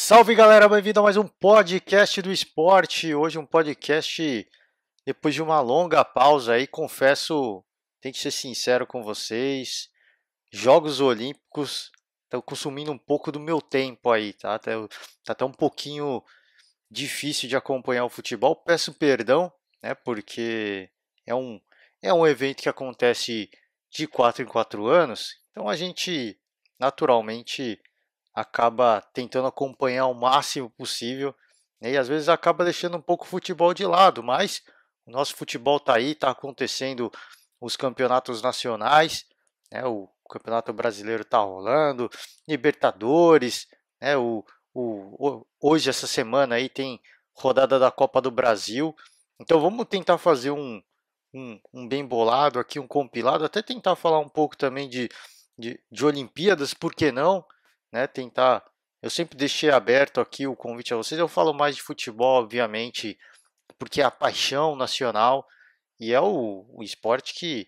Salve galera, bem-vindo a mais um podcast do esporte. Hoje um podcast depois de uma longa pausa aí, confesso, tenho que ser sincero com vocês, Jogos Olímpicos estão consumindo um pouco do meu tempo aí, tá? Tá até um pouquinho difícil de acompanhar o futebol. Peço perdão, né? Porque é um, é um evento que acontece de 4 em 4 anos, então a gente naturalmente acaba tentando acompanhar o máximo possível, né? E às vezes acaba deixando um pouco o futebol de lado, mas o nosso futebol está aí, está acontecendo os campeonatos nacionais, né? O Campeonato Brasileiro está rolando, Libertadores, né? Hoje, essa semana aí, tem rodada da Copa do Brasil. Então vamos tentar fazer um bem bolado aqui, um compilado, até tentar falar um pouco também de Olimpíadas, por que não? Né? Tentar. Eu sempre deixei aberto aqui o convite a vocês. Eu falo mais de futebol, obviamente, porque é a paixão nacional e é o esporte que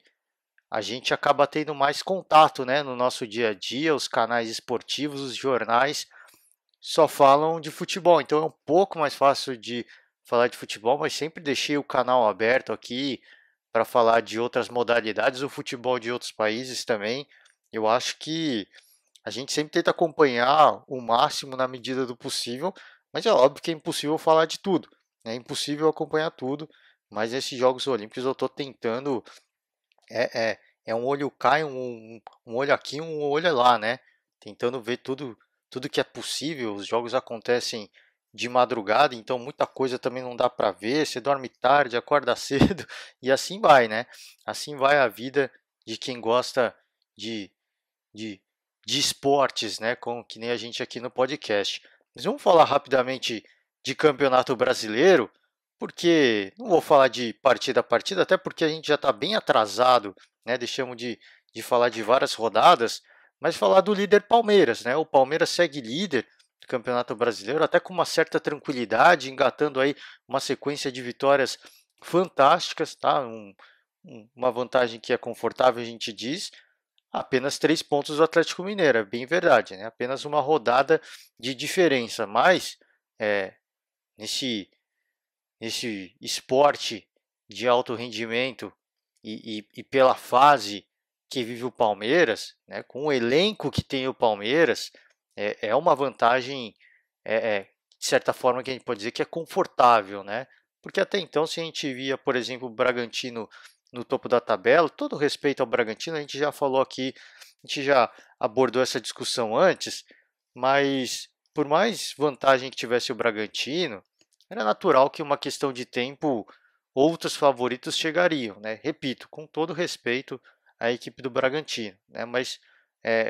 a gente acaba tendo mais contato, né, no nosso dia a dia. Os canais esportivos, os jornais só falam de futebol, então é um pouco mais fácil de falar de futebol, mas sempre deixei o canal aberto aqui para falar de outras modalidades, o futebol de outros países também. Eu acho que a gente sempre tenta acompanhar o máximo na medida do possível, mas é óbvio que é impossível falar de tudo, né? É impossível acompanhar tudo, mas nesses Jogos Olímpicos eu estou tentando, é, é, é um olho cá, um olho aqui, um olho lá, né? Tentando ver tudo que é possível. Os jogos acontecem de madrugada, então muita coisa também não dá para ver. Você dorme tarde, acorda cedo e assim vai, né? Assim vai a vida de quem gosta de de, de esportes, né? Que nem a gente aqui no podcast. Mas vamos falar rapidamente de Campeonato Brasileiro, porque não vou falar de partida a partida, até porque a gente já está bem atrasado, né? Deixamos de falar de várias rodadas, mas falar do líder Palmeiras, né? O Palmeiras segue líder do Campeonato Brasileiro, até com uma certa tranquilidade, engatando aí uma sequência de vitórias fantásticas, tá? Uma vantagem que é confortável, a gente diz, apenas 3 pontos do Atlético Mineiro, é bem verdade, né? Apenas uma rodada de diferença, mas é, nesse, nesse esporte de alto rendimento e pela fase que vive o Palmeiras, né, com o elenco que tem o Palmeiras, é uma vantagem, de certa forma, que a gente pode dizer que é confortável, né? Porque até então, se a gente via, por exemplo, o Bragantino no topo da tabela, todo respeito ao Bragantino, a gente já falou aqui, a gente já abordou essa discussão antes, mas por mais vantagem que tivesse o Bragantino, era natural que uma questão de tempo outros favoritos chegariam, né? Repito, com todo respeito à equipe do Bragantino, né? Mas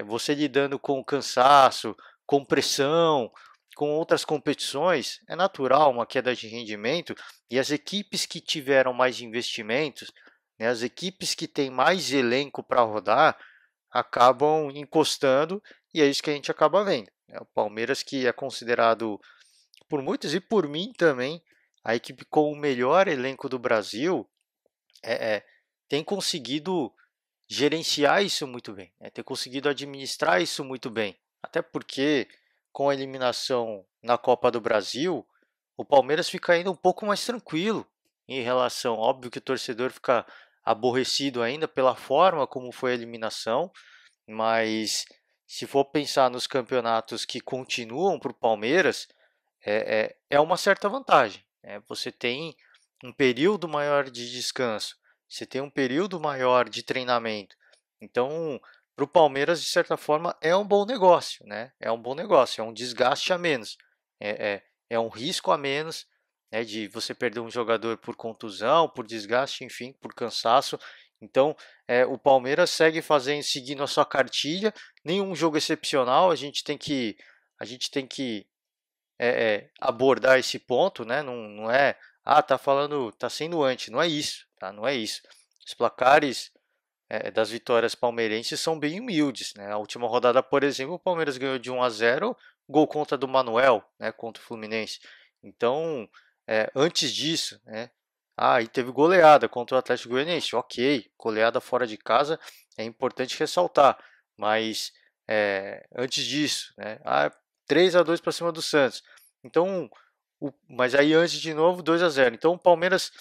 você lidando com o cansaço, com pressão, com outras competições, é natural uma queda de rendimento e as equipes que tiveram mais investimentos, né, as equipes que têm mais elenco para rodar, acabam encostando e é isso que a gente acaba vendo, né? O Palmeiras, que é considerado por muitos e por mim também a equipe com o melhor elenco do Brasil, é, é, tem conseguido gerenciar isso muito bem, né? Tem conseguido administrar isso muito bem. Até porque com a eliminação na Copa do Brasil, o Palmeiras fica ainda um pouco mais tranquilo em relação. Óbvio que o torcedor fica aborrecido ainda pela forma como foi a eliminação, mas se for pensar nos campeonatos que continuam para o Palmeiras, é uma certa vantagem, né? Você tem um período maior de descanso, você tem um período maior de treinamento. Então, para o Palmeiras, de certa forma, é um bom negócio, né? É um bom negócio, é um desgaste a menos, é um risco a menos, né, de você perder um jogador por contusão, por desgaste, enfim, por cansaço. Então, o Palmeiras segue seguindo a sua cartilha, nenhum jogo excepcional, a gente tem que abordar esse ponto, né? Não é, tá falando, tá sendo anti, não é isso, tá? Não é isso. Os placares das vitórias palmeirenses são bem humildes, né? A última rodada, por exemplo, o Palmeiras ganhou de 1-0, gol contra do Manuel, né? Contra o Fluminense. Então, antes disso, né? E teve goleada contra o Atlético Goianiense. Ok, goleada fora de casa é importante ressaltar, mas antes disso, né? 3-2 para cima do Santos. Então, mas aí antes de novo 2-0. Então o Palmeiras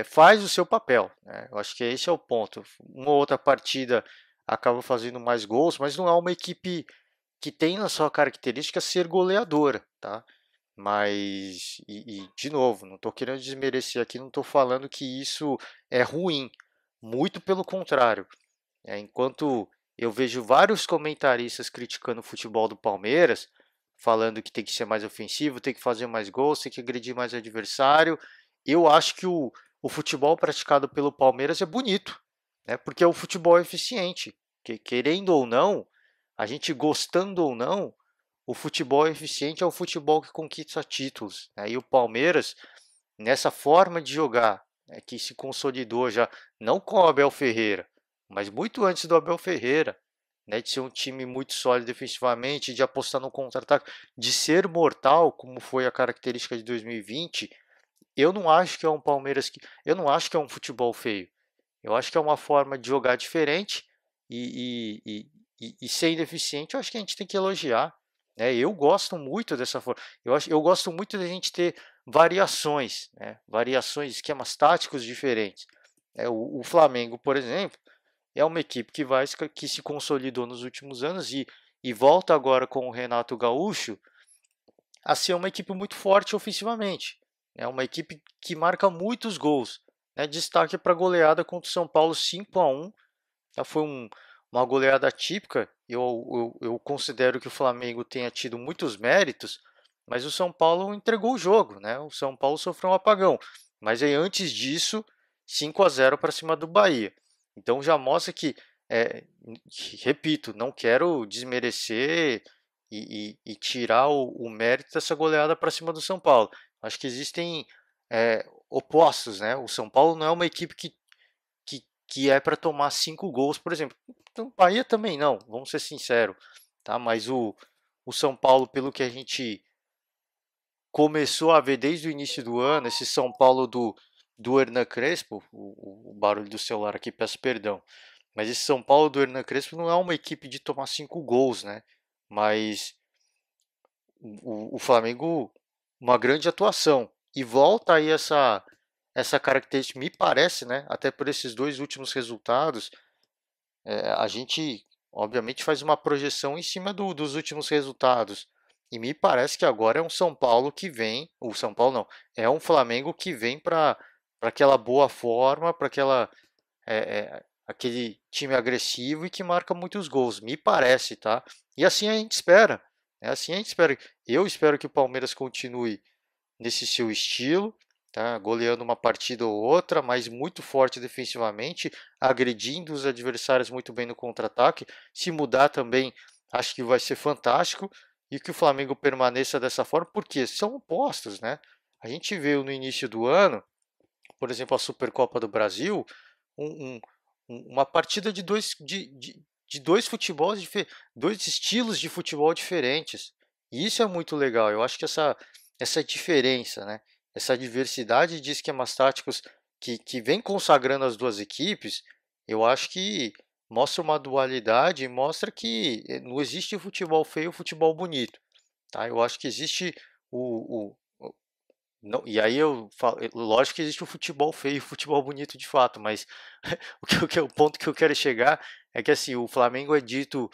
faz o seu papel, né? Eu acho que esse é o ponto. Uma ou outra partida acaba fazendo mais gols, mas não é uma equipe que tem na sua característica ser goleadora, tá? Mas, de novo, não estou querendo desmerecer aqui, não estou falando que isso é ruim. Muito pelo contrário. Enquanto eu vejo vários comentaristas criticando o futebol do Palmeiras, falando que tem que ser mais ofensivo, tem que fazer mais gols, tem que agredir mais o adversário, eu acho que o futebol praticado pelo Palmeiras é bonito, né? Porque é o futebol eficiente. Que, querendo ou não, a gente gostando ou não, o futebol eficiente é o futebol que conquista títulos, né? E o Palmeiras, nessa forma de jogar, né, que se consolidou já, não com o Abel Ferreira, mas muito antes do Abel Ferreira, né, de ser um time muito sólido defensivamente, de apostar no contra-ataque, de ser mortal, como foi a característica de 2020, eu não acho que é um Palmeiras que. Eu não acho que é um futebol feio. Eu acho que é uma forma de jogar diferente e sendo eficiente, eu acho que a gente tem que elogiar. Né? Eu gosto muito dessa forma. Eu gosto muito da gente ter variações, né? Variações, esquemas táticos diferentes. O Flamengo, por exemplo, é uma equipe que se consolidou nos últimos anos e volta agora com o Renato Gaúcho a ser uma equipe muito forte ofensivamente. É uma equipe que marca muitos gols. Né? Destaque para a goleada contra o São Paulo 5-1. Foi uma goleada típica. Eu considero que o Flamengo tenha tido muitos méritos, mas o São Paulo entregou o jogo. Né? O São Paulo sofreu um apagão. Mas aí antes disso, 5-0 para cima do Bahia. Então já mostra é, repito, não quero desmerecer e tirar o mérito dessa goleada para cima do São Paulo. Acho que existem opostos, né? O São Paulo não é uma equipe que é para tomar 5 gols, por exemplo. Então, o Bahia também não, vamos ser sinceros, tá? Mas o São Paulo, pelo que a gente começou a ver desde o início do ano, esse São Paulo do Hernan Crespo, o barulho do celular aqui, peço perdão, mas esse São Paulo do Hernan Crespo não é uma equipe de tomar 5 gols, né? Mas o Flamengo, uma grande atuação. E volta aí essa característica, me parece, né? Até por esses dois últimos resultados, a gente, obviamente, faz uma projeção em cima dos últimos resultados. E me parece que agora é um São Paulo que vem, o São Paulo não, é um Flamengo que vem para aquela boa forma, para aquele time agressivo e que marca muitos gols, me parece, tá? E assim a gente espera, né? Assim a gente espera. Eu espero que o Palmeiras continue nesse seu estilo, tá? Goleando uma partida ou outra, mas muito forte defensivamente, agredindo os adversários muito bem no contra-ataque. Se mudar também, acho que vai ser fantástico e que o Flamengo permaneça dessa forma, porque são opostos, né? A gente viu no início do ano, por exemplo, a Supercopa do Brasil, um, uma partida de dois futebols, dois estilos de futebol diferentes. E isso é muito legal. Eu acho que essa diferença, né? Essa diversidade de esquemas táticos que vem consagrando as duas equipes, eu acho que mostra uma dualidade e mostra que não existe futebol feio e futebol bonito. Tá? Eu acho que existe não, e aí eu falo, lógico que existe o futebol feio e o futebol bonito de fato, mas o ponto que eu quero chegar é que assim, o Flamengo é dito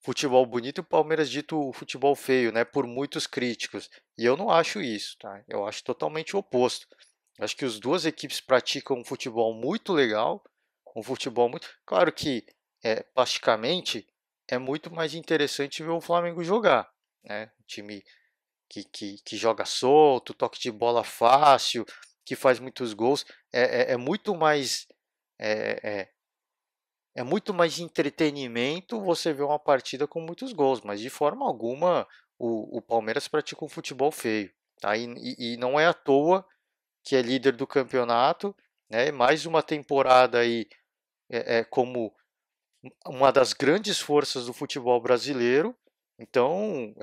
futebol bonito e o Palmeiras é dito futebol feio, né, por muitos críticos. E eu não acho isso, tá? Eu acho totalmente o oposto. Eu acho que as duas equipes praticam um futebol muito legal, um futebol muito. Claro que, plasticamente, é muito mais interessante ver o Flamengo jogar, né? O time que joga solto, toque de bola fácil, que faz muitos gols, é muito mais é, é, é muito mais entretenimento você ver uma partida com muitos gols, mas de forma alguma o Palmeiras pratica um futebol feio, tá? E não é à toa que é líder do campeonato, né? Mais uma temporada aí como uma das grandes forças do futebol brasileiro. Então,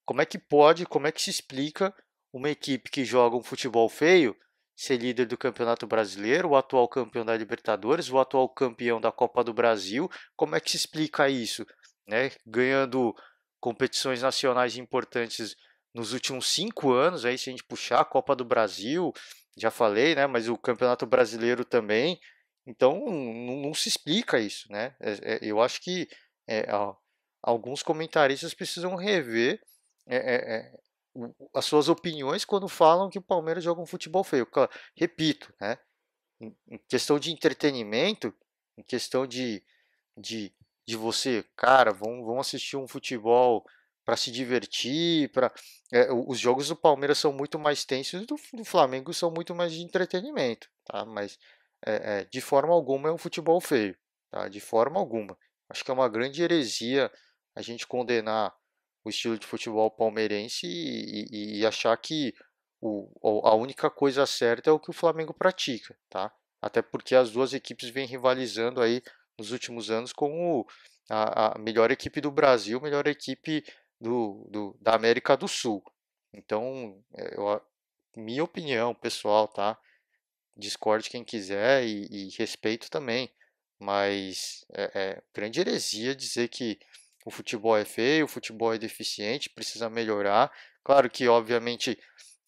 como é que pode, como é que se explica uma equipe que joga um futebol feio ser líder do Campeonato Brasileiro, o atual campeão da Libertadores, o atual campeão da Copa do Brasil? Como é que se explica isso? Né? Ganhando competições nacionais importantes nos últimos 5 anos, aí se a gente puxar a Copa do Brasil, já falei, né? Mas o Campeonato Brasileiro também. Então não se explica isso, né? Eu acho que é, alguns comentaristas precisam rever é, é, é, as suas opiniões quando falam que o Palmeiras joga um futebol feio. Repito, né? Em questão de entretenimento, em questão de, de você, cara, vamos assistir um futebol para se divertir, os jogos do Palmeiras são muito mais tensos e do Flamengo são muito mais de entretenimento, tá? Mas de forma alguma é um futebol feio, tá? De forma alguma. Acho que é uma grande heresia a gente condenar o estilo de futebol palmeirense e achar que a única coisa certa é o que o Flamengo pratica, tá? Até porque as duas equipes vêm rivalizando aí nos últimos anos como a melhor equipe do Brasil, melhor equipe da América do Sul. Então, minha opinião pessoal, tá? Discorde quem quiser e respeito também, mas é grande heresia dizer que o futebol é feio, o futebol é deficiente, precisa melhorar. Claro que, obviamente,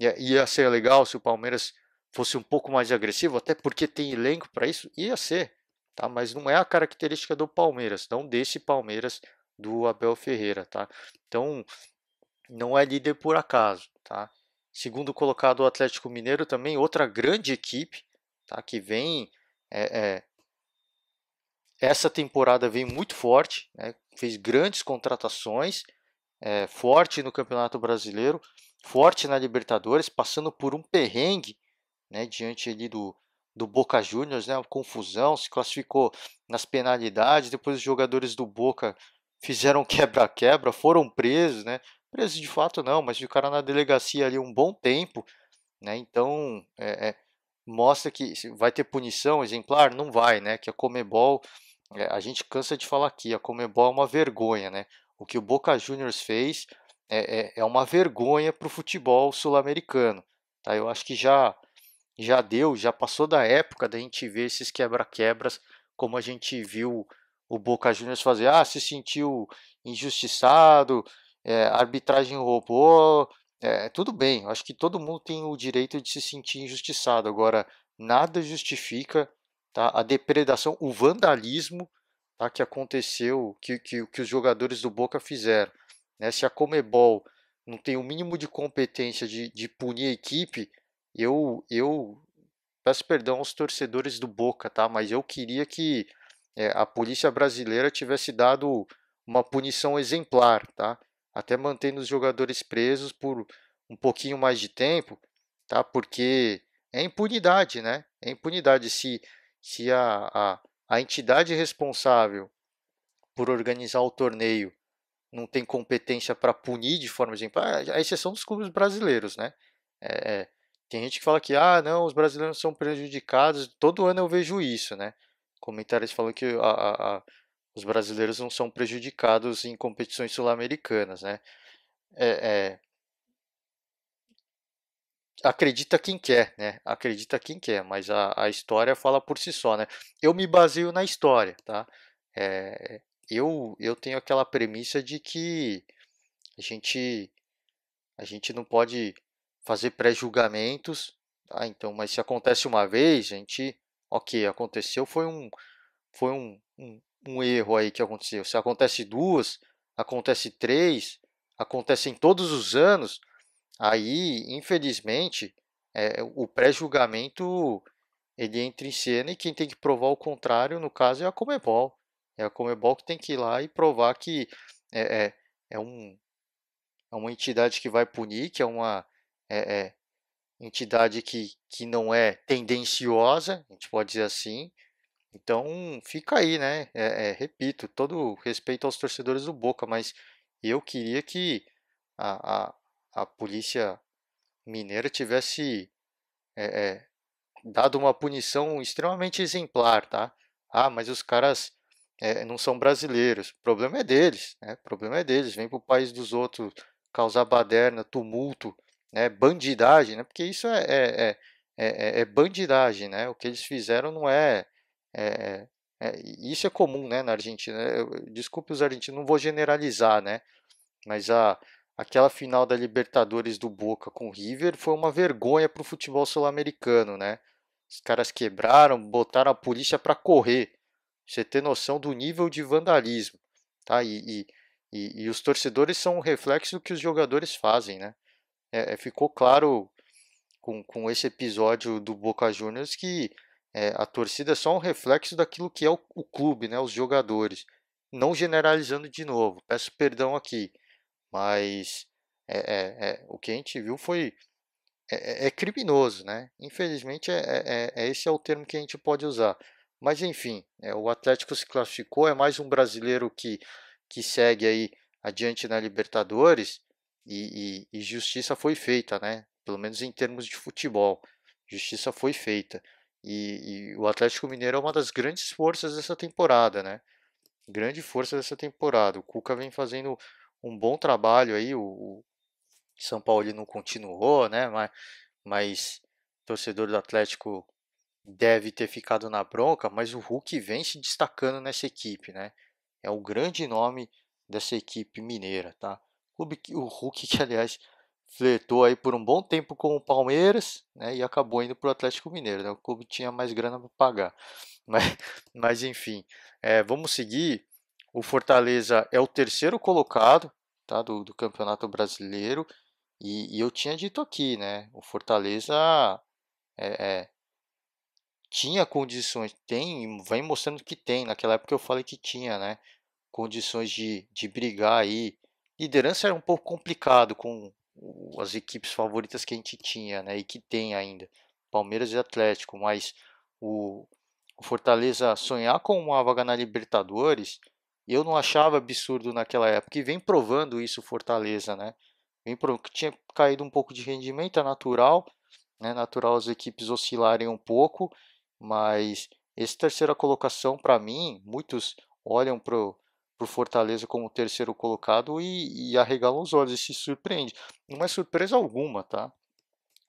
ia ser legal se o Palmeiras fosse um pouco mais agressivo, até porque tem elenco para isso, ia ser, tá? Mas não é a característica do Palmeiras, não desse Palmeiras do Abel Ferreira, tá? Então, não é líder por acaso, tá? Segundo colocado o Atlético Mineiro também, outra grande equipe, tá? Que vem é, é, essa temporada vem muito forte, né? Fez grandes contratações, forte no Campeonato Brasileiro, forte na Libertadores, passando por um perrengue, né? Diante ali do Boca Juniors, né? Uma confusão, se classificou nas penalidades, depois os jogadores do Boca fizeram quebra-quebra, foram presos, né? Presos de fato não, mas ficaram na delegacia ali um bom tempo, né? Então mostra que vai ter punição exemplar, não vai, né? Que a Comebol, a gente cansa de falar aqui, a Comebol é uma vergonha, né? O que o Boca Juniors fez é uma vergonha para o futebol sul-americano, tá? Eu acho que já deu, já passou da época da gente ver esses quebra-quebras como a gente viu o Boca Juniors fazer. Ah, se sentiu injustiçado, a arbitragem roubou. Tudo bem, eu acho que todo mundo tem o direito de se sentir injustiçado. Agora, nada justifica, tá, a depredação, o vandalismo, tá, que aconteceu, que os jogadores do Boca fizeram. Né? Se a Comebol não tem o mínimo de competência de punir a equipe, eu peço perdão aos torcedores do Boca, tá? Mas eu queria que a polícia brasileira tivesse dado uma punição exemplar, tá? Até mantendo os jogadores presos por um pouquinho mais de tempo, tá? Porque é impunidade, né? É impunidade se a entidade responsável por organizar o torneio não tem competência para punir de forma exemplar, a exceção dos clubes brasileiros, né? É, é, tem gente que fala que não, os brasileiros são prejudicados. Todo ano eu vejo isso, né? Comentários falam que os brasileiros não são prejudicados em competições sul-americanas, né? É, é, acredita quem quer, né? Acredita quem quer, mas a história fala por si só, né? Eu me baseio na história, tá? É, eu tenho aquela premissa de que a gente A gente não pode fazer pré-julgamentos, tá? Então, mas se acontece uma vez, a gente, ok, aconteceu, foi um erro aí que aconteceu. Se acontece duas, acontece três, acontece em todos os anos, aí, infelizmente, o pré-julgamento ele entra em cena e quem tem que provar o contrário, no caso, é a Comebol. É a Comebol que tem que ir lá e provar que é, é, é um, é uma entidade que vai punir, que é uma é, é, entidade que não é tendenciosa, a gente pode dizer assim. Então fica aí, né? Repito, todo respeito aos torcedores do Boca, mas eu queria que a, a, a polícia mineira tivesse é, é, dado uma punição extremamente exemplar, tá? Ah, mas os caras não são brasileiros. O problema é deles, né? O problema é deles. Vem para o país dos outros causar baderna, tumulto, né? Bandidagem, né? Porque isso é bandidagem, né? O que eles fizeram não é, isso é comum, né? Na Argentina. Desculpe os argentinos, não vou generalizar, né? mas aquela final da Libertadores do Boca com o River foi uma vergonha para o futebol sul-americano, né? Os caras quebraram, botaram a polícia para correr. Você ter noção do nível de vandalismo, tá? E os torcedores são um reflexo do que os jogadores fazem, né? Ficou claro com esse episódio do Boca Juniors que a torcida é só um reflexo daquilo que é o clube, né? Os jogadores. Não generalizando de novo, peço perdão aqui, mas o que a gente viu foi criminoso, né? Infelizmente, esse é o termo que a gente pode usar. Mas enfim, o Atlético se classificou, é mais um brasileiro que segue aí adiante na Libertadores e justiça foi feita, né? Pelo menos em termos de futebol, justiça foi feita. E o Atlético Mineiro é uma das grandes forças dessa temporada, né? Grande força dessa temporada. O Cuca vem fazendo um bom trabalho aí, o São Paulo ele não continuou, né? Mas o torcedor do Atlético deve ter ficado na bronca, mas o Hulk vem se destacando nessa equipe, né? É o grande nome dessa equipe mineira, tá? O Hulk que aliás flertou aí por um bom tempo com o Palmeiras, né? E acabou indo para o Atlético Mineiro, né? O clube tinha mais grana para pagar, mas, mas enfim, vamos seguir. O Fortaleza é o terceiro colocado, tá? Do Campeonato Brasileiro e eu tinha dito aqui, né? O Fortaleza é, é, tinha condições, tem, vem mostrando que tem. Naquela época eu falei que tinha, né? Condições de brigar aí. Liderança era um pouco complicado com as equipes favoritas que a gente tinha, né? E que tem ainda, Palmeiras e Atlético. Mas o, o Fortaleza sonhar com uma vaga na Libertadores, eu não achava absurdo naquela época. E vem provando isso o Fortaleza, né? Vem provando que tinha caído um pouco de rendimento, é natural, né? Natural as equipes oscilarem um pouco, mas essa terceira colocação, para mim, muitos olham para o Fortaleza como terceiro colocado e arregalam os olhos e se surpreende. Não é surpresa alguma, tá?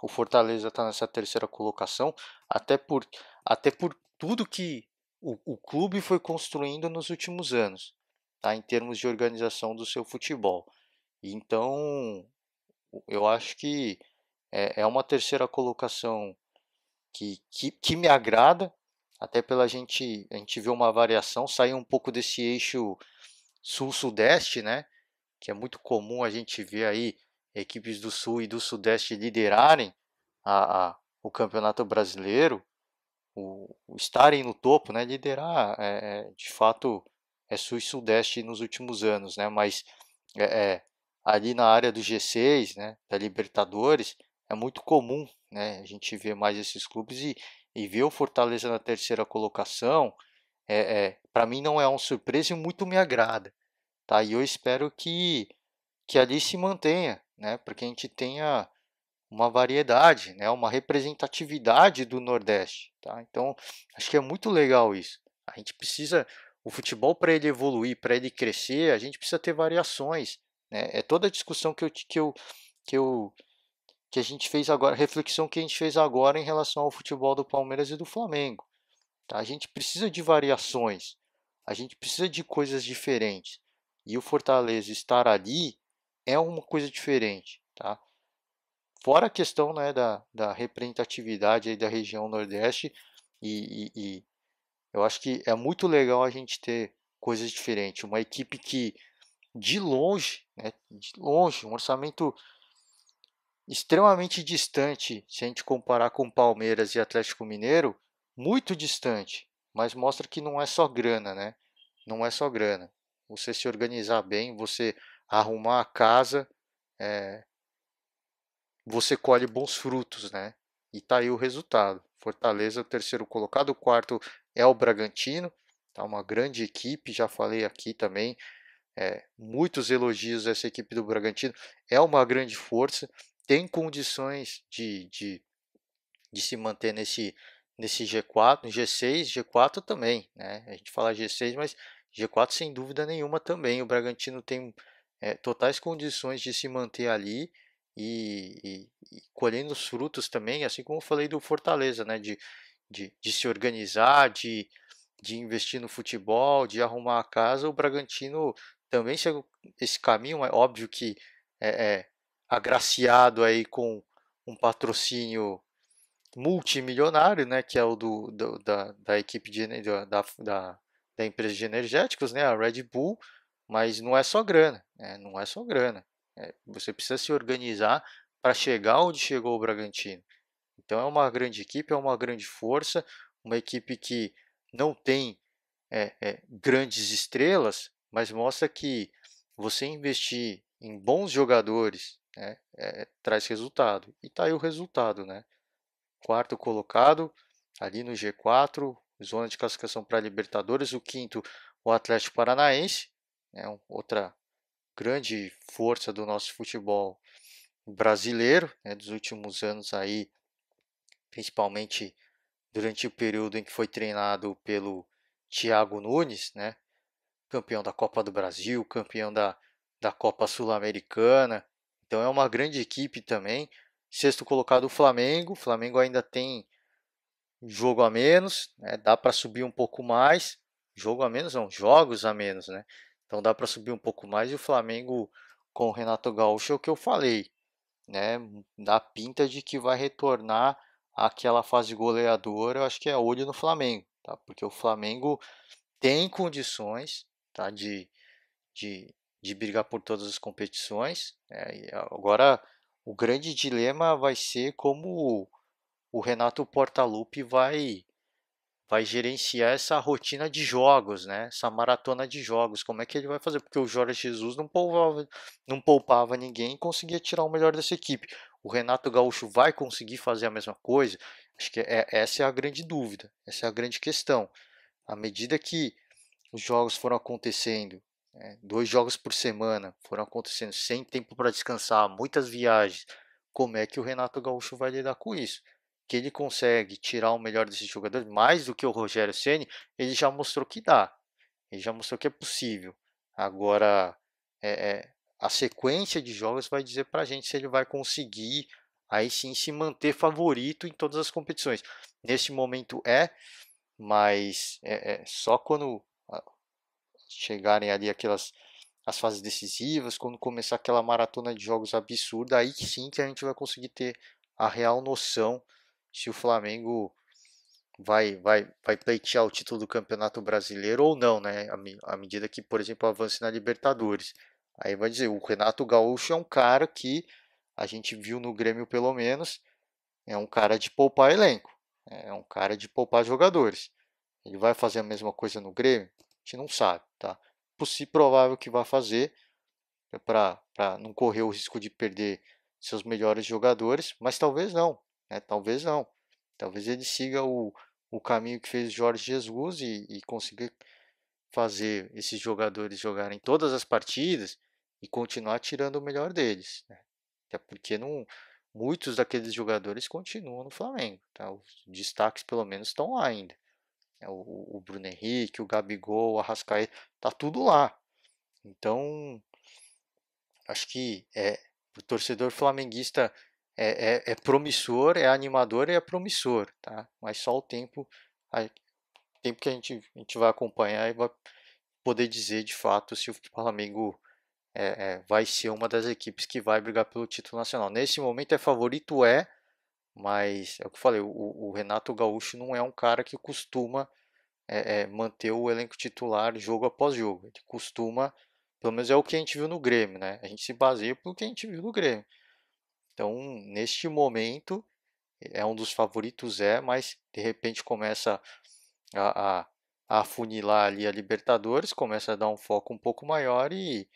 O Fortaleza está nessa terceira colocação, até por, até por tudo que o clube foi construindo nos últimos anos, tá? Em termos de organização do seu futebol. Então, eu acho que é uma terceira colocação que me agrada, até pela a gente vê uma variação, sair um pouco desse eixo sul-sudeste, né? Que é muito comum a gente ver aí equipes do sul e do sudeste liderarem o campeonato brasileiro, o estarem no topo, né? Liderar, de fato, é sul e sudeste nos últimos anos, né? Mas é, é, ali na área do G6, né? Da Libertadores, é muito comum, né? A gente vê mais esses clubes e ver o Fortaleza na terceira colocação, para mim não é uma surpresa e muito me agrada, tá? E eu espero que ali se mantenha, né? Para que a gente tenha uma variedade, né? Uma representatividade do Nordeste, tá? Então, acho que é muito legal isso. A gente precisa, o futebol para ele evoluir, para ele crescer, a gente precisa ter variações, né? É toda a discussão que eu que a gente fez agora, reflexão que a gente fez agora em relação ao futebol do Palmeiras e do Flamengo, tá? A gente precisa de variações, a gente precisa de coisas diferentes. E o Fortaleza estar ali é uma coisa diferente, tá? Fora a questão, né, da representatividade aí da região Nordeste, e eu acho que é muito legal a gente ter coisas diferentes. Uma equipe que, de longe, né, de longe, um orçamento extremamente distante, se a gente comparar com Palmeiras e Atlético Mineiro, muito distante, mas mostra que não é só grana, né? Não é só grana. Você se organizar bem, você arrumar a casa, é, você colhe bons frutos, né? E tá aí o resultado. Fortaleza, o terceiro colocado, o quarto é o Bragantino, tá uma grande equipe, já falei aqui também, muitos elogios a essa equipe do Bragantino, é uma grande força, tem condições de se manter nesse G4, G6, G4 também, né? A gente fala G6, mas G4 sem dúvida nenhuma também. O Bragantino tem totais condições de se manter ali e colhendo os frutos também, assim como eu falei do Fortaleza, né? De se organizar, de investir no futebol, de arrumar a casa. O Bragantino também segue esse caminho, é óbvio que é agraciado aí com um patrocínio multimilionário, né, que é o da equipe da empresa de energéticos, né, a Red Bull, mas não é só grana, né, não é só grana. Você precisa se organizar para chegar onde chegou o Bragantino. Então é uma grande equipe, é uma grande força, uma equipe que não tem grandes estrelas, mas mostra que você investir em bons jogadores, né, traz resultado. E tá aí o resultado, né? Quarto colocado, ali no G4, zona de classificação para a Libertadores. O quinto, o Atlético Paranaense, né, outra grande força do nosso futebol brasileiro, né, dos últimos anos aí, principalmente durante o período em que foi treinado pelo Thiago Nunes, né, campeão da Copa do Brasil, campeão da Copa Sul-Americana. Então é uma grande equipe também. Sexto colocado o Flamengo. O Flamengo ainda tem jogo a menos, né? Dá para subir um pouco mais. Jogo a menos não, jogos a menos, né? Então dá para subir um pouco mais e o Flamengo com o Renato Gaúcho é o que eu falei, né? Dá pinta de que vai retornar àquela fase goleadora, eu acho que é olho no Flamengo, tá? Porque o Flamengo tem condições, tá? De, de brigar por todas as competições, né? E agora o grande dilema vai ser como o Renato Portaluppi vai gerenciar essa rotina de jogos, né? Essa maratona de jogos. Como é que ele vai fazer? Porque o Jorge Jesus não poupava ninguém e conseguia tirar o melhor dessa equipe. O Renato Gaúcho vai conseguir fazer a mesma coisa? Acho que essa é a grande dúvida, essa é a grande questão. À medida que os jogos foram acontecendo, né, 2 jogos por semana foram acontecendo sem tempo para descansar, muitas viagens, como é que o Renato Gaúcho vai lidar com isso? Que ele consegue tirar o melhor desses jogadores, mais do que o Rogério Ceni, ele já mostrou que dá, ele já mostrou que é possível. Agora, a sequência de jogos vai dizer para a gente se ele vai conseguir aí sim se manter favorito em todas as competições. Nesse momento mas só quando chegarem ali as fases decisivas, quando começar aquela maratona de jogos absurda, aí sim que a gente vai conseguir ter a real noção se o Flamengo vai pleitear o título do Campeonato Brasileiro ou não, né? À medida que, por exemplo, avance na Libertadores. Aí vai dizer, o Renato Gaúcho é um cara que a gente viu no Grêmio pelo menos, é um cara de poupar elenco, é um cara de poupar jogadores. Ele vai fazer a mesma coisa no Grêmio? A gente não sabe, tá? Provável que vai fazer para não correr o risco de perder seus melhores jogadores, mas talvez não, né? Talvez não. Talvez ele siga o caminho que fez Jorge Jesus e consiga fazer esses jogadores jogarem todas as partidas e continuar tirando o melhor deles, né? Até porque não, muitos daqueles jogadores continuam no Flamengo, tá? Os destaques pelo menos estão lá ainda. O Bruno Henrique, o Gabigol, o Arrascaeta, tá tudo lá. Então, acho que o torcedor flamenguista é promissor, é animador e é promissor, tá? Mas só o tempo que a gente vai acompanhar e vai poder dizer de fato se o Flamengo vai ser uma das equipes que vai brigar pelo título nacional. Nesse momento é favorito, mas é o que eu falei, o Renato Gaúcho não é um cara que costuma manter o elenco titular jogo após jogo. Ele costuma, pelo menos é o que a gente viu no Grêmio, né? A gente se baseia pelo que a gente viu no Grêmio. Então, neste momento, é um dos favoritos, mas de repente começa a, a, a afunilar ali a Libertadores, começa a dar um foco um pouco maior e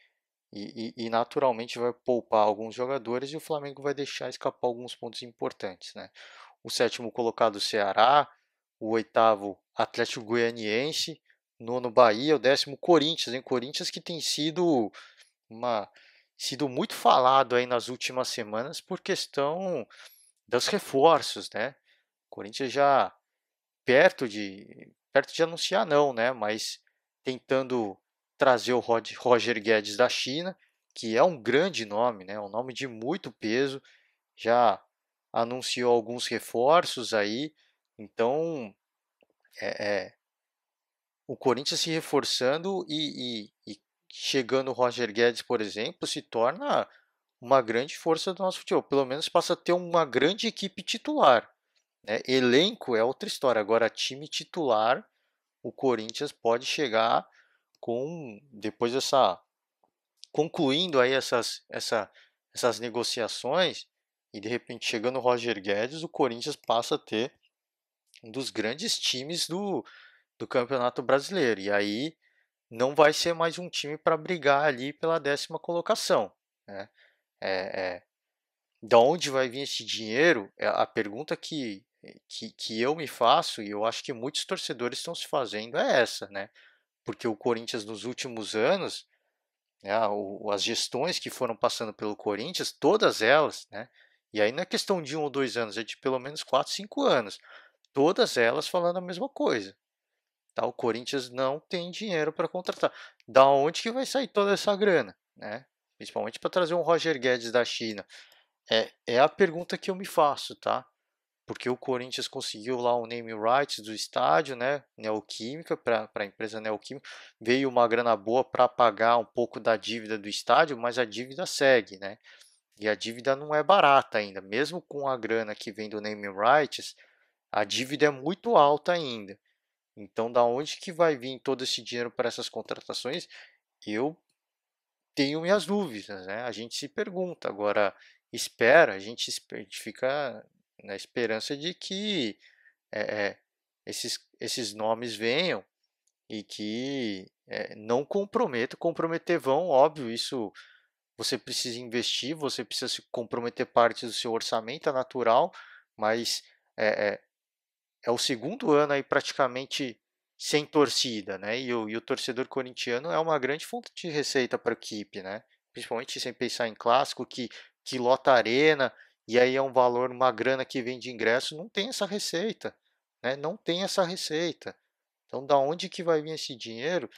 naturalmente vai poupar alguns jogadores e o Flamengo vai deixar escapar alguns pontos importantes, né? O sétimo colocado, o Ceará, o oitavo, Atlético Goianiense, nono, Bahia, o décimo, Corinthians, hein? Corinthians que tem uma, sido muito falado aí nas últimas semanas por questão dos reforços, né? Corinthians já perto de anunciar não, né? Mas tentando trazer o Roger Guedes da China, que é um grande nome, né? Um nome de muito peso, já anunciou alguns reforços aí, então é, é, o Corinthians se reforçando e chegando o Roger Guedes, por exemplo, se torna uma grande força do nosso futebol. Pelo menos passa a ter uma grande equipe titular, né? Elenco é outra história. Agora, time titular, o Corinthians pode chegar com, depois dessa, concluindo aí essas negociações, e de repente chegando o Roger Guedes, o Corinthians passa a ter um dos grandes times do Campeonato Brasileiro. E aí não vai ser mais um time para brigar ali pela 10ª colocação, né? É, é, da onde vai vir esse dinheiro? É a pergunta que eu me faço, e eu acho que muitos torcedores estão se fazendo, é essa, né? Porque o Corinthians nos últimos anos, né, as gestões que foram passando pelo Corinthians, todas elas, né? E aí não é questão de 1 ou 2 anos, é de pelo menos 4, 5 anos. Todas elas falando a mesma coisa. Tá? O Corinthians não tem dinheiro para contratar. Da onde que vai sair toda essa grana, né? Principalmente para trazer um Roger Guedes da China. É a pergunta que eu me faço, tá? Porque o Corinthians conseguiu lá o name rights do estádio, né? Neoquímica, para a empresa Neoquímica. Veio uma grana boa para pagar um pouco da dívida do estádio, mas a dívida segue, né? E a dívida não é barata ainda. Mesmo com a grana que vem do name rights, a dívida é muito alta ainda. Então, da onde que vai vir todo esse dinheiro para essas contratações? Eu tenho minhas dúvidas, né? A gente se pergunta. Agora, a gente fica na esperança de que é, é, esses nomes venham e que não comprometer vão, óbvio, isso você precisa investir, você precisa se comprometer parte do seu orçamento, é natural, mas é, é, é o segundo ano aí praticamente sem torcida, né? E o torcedor corintiano é uma grande fonte de receita para a equipe, né? Principalmente sem pensar em clássico, que lota a arena, e aí é um valor, uma grana que vem de ingresso, não tem essa receita, né? Não tem essa receita. Então, da onde que vai vir esse dinheiro?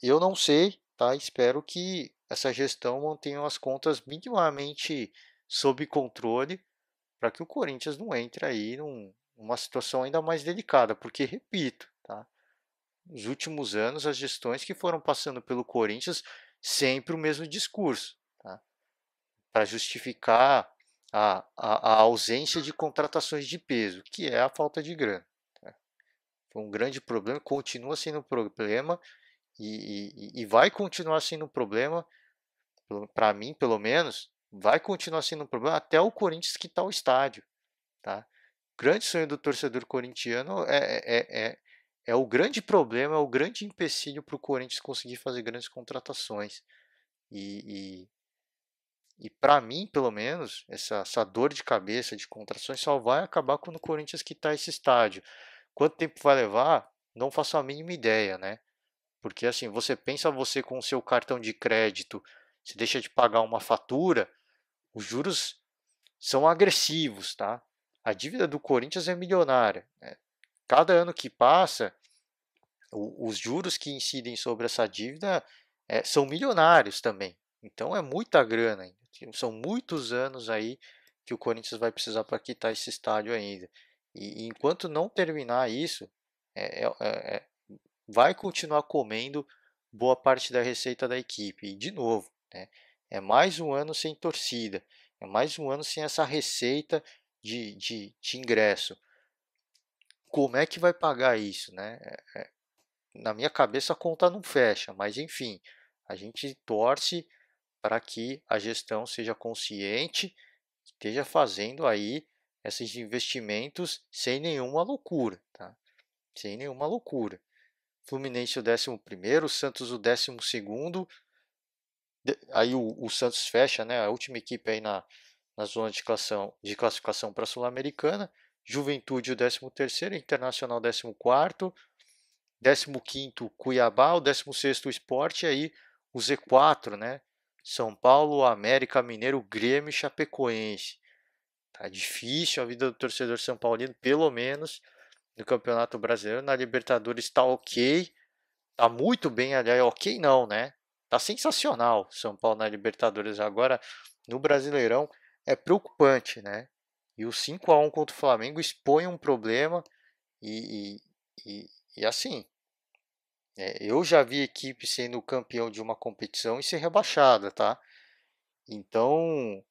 Eu não sei, tá? Espero que essa gestão mantenha as contas minimamente sob controle para que o Corinthians não entre aí numa situação ainda mais delicada, porque, repito, tá? Nos últimos anos, as gestões que foram passando pelo Corinthians, sempre o mesmo discurso, tá? Para justificar a ausência de contratações de peso, que é a falta de grana. Tá? Foi um grande problema, continua sendo um problema e vai continuar sendo um problema, para mim, pelo menos, vai continuar sendo um problema até o Corinthians quitar o estádio. Tá? O grande sonho do torcedor corintiano é o grande problema, é o grande empecilho para o Corinthians conseguir fazer grandes contratações. E, e para mim, pelo menos, essa dor de cabeça de contratações só vai acabar quando o Corinthians quitar esse estádio. Quanto tempo vai levar? Não faço a mínima ideia, né? Porque assim, você pensa você com o seu cartão de crédito, você deixa de pagar uma fatura, os juros são agressivos, tá? A dívida do Corinthians é milionária, né? Cada ano que passa, os juros que incidem sobre essa dívida são milionários também. Então é muita grana ainda. São muitos anos aí que o Corinthians vai precisar para quitar esse estádio ainda. E enquanto não terminar isso, é, é, é, vai continuar comendo boa parte da receita da equipe. E de novo, né, é mais um ano sem torcida, é mais um ano sem essa receita de ingresso. Como é que vai pagar isso, né? Na minha cabeça a conta não fecha, mas enfim, a gente torce para que a gestão seja consciente, esteja fazendo aí esses investimentos sem nenhuma loucura, tá? Sem nenhuma loucura. Fluminense o 11º, Santos o 12º, aí o Santos fecha, né, a última equipe aí na zona de classificação para a Sul-Americana, Juventude o 13º, Internacional 14º, 15º Cuiabá, o 16º o Sport, e aí o Z4, né, São Paulo, América Mineiro, Grêmio e Chapecoense. Tá difícil a vida do torcedor são paulino, pelo menos no Campeonato Brasileiro. Na Libertadores está ok, tá muito bem, aliás, ok não, né? Tá sensacional São Paulo na Libertadores agora. No Brasileirão é preocupante, né? E o 5-1 contra o Flamengo expõe um problema e, e, e assim, Eu já vi equipe sendo campeão de uma competição e ser rebaixada, tá? Então,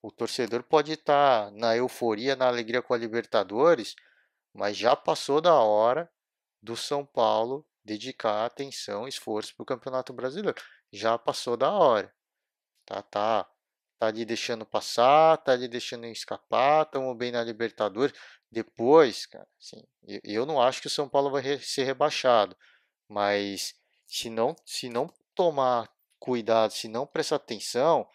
o torcedor pode estar na euforia, na alegria com a Libertadores, mas já passou da hora do São Paulo dedicar atenção, esforço para o Campeonato Brasileiro. Já passou da hora. Tá ali deixando passar, tá ali deixando escapar, estamos bem na Libertadores. Depois, cara, assim, eu não acho que o São Paulo vai ser rebaixado, mas se não tomar cuidado, se não prestar atenção,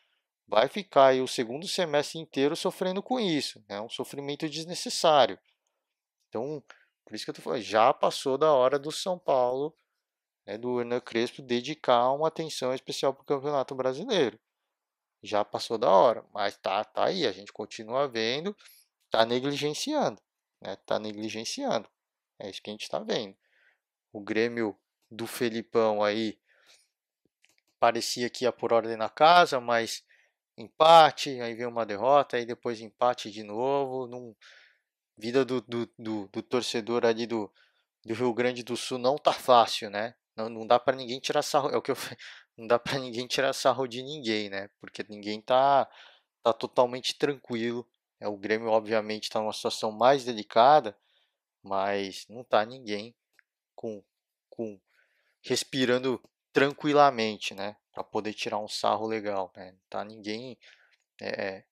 vai ficar aí o segundo semestre inteiro sofrendo com isso, é um sofrimento desnecessário. Então, por isso que eu tô falando, já passou da hora do São Paulo, né, do Hernan Crespo dedicar uma atenção especial para o Campeonato Brasileiro. Já passou da hora, mas tá aí, a gente continua vendo, tá negligenciando, né? Tá negligenciando. É isso que a gente está vendo. O Grêmio do Felipão aí parecia que ia por ordem na casa, mas empate, aí vem uma derrota, aí depois empate de novo. Vida do torcedor ali do Rio Grande do Sul não tá fácil, né? Não dá para ninguém tirar sarro, é o que eu não dá para ninguém tirar sarro de ninguém, né? Porque ninguém tá totalmente tranquilo. O Grêmio obviamente está numa situação mais delicada, mas não tá ninguém com, com respirando tranquilamente, né? Para poder tirar um sarro legal, né? Não tá ninguém é,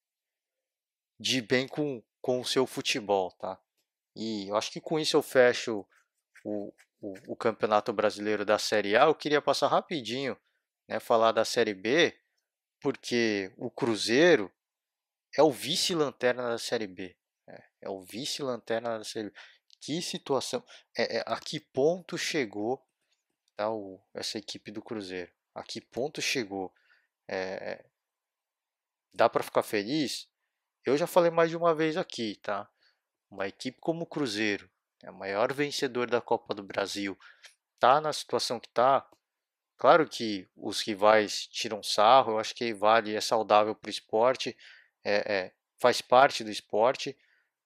de bem com o seu futebol, tá? E eu acho que com isso eu fecho o, o Campeonato Brasileiro da Série A. Eu queria passar rapidinho, né, falar da Série B, porque o Cruzeiro é o vice-lanterna da Série B. É o vice-lanterna da Série B. Que situação, a que ponto chegou, tá, essa equipe do Cruzeiro? A que ponto chegou? É, dá para ficar feliz? Eu já falei mais de uma vez aqui, tá? Uma equipe como o Cruzeiro, é o maior vencedor da Copa do Brasil, tá na situação que tá. Claro que os rivais tiram sarro, eu acho que vale, é saudável para o esporte, faz parte do esporte,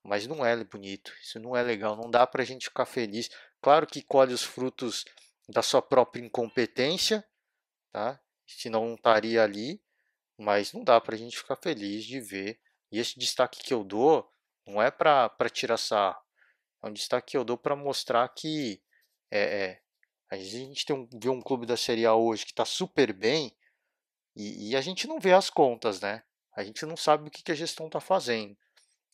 mas não é bonito, isso não é legal, não dá para a gente ficar feliz. Claro que colhe os frutos da sua própria incompetência, tá? Senão não estaria ali, mas não dá para a gente ficar feliz de ver. E esse destaque que eu dou não é para tirar sarro, é um destaque que eu dou para mostrar que é, é, a gente vê um clube da Série A hoje que está super bem e a gente não vê as contas, né? A gente não sabe o que a gestão está fazendo.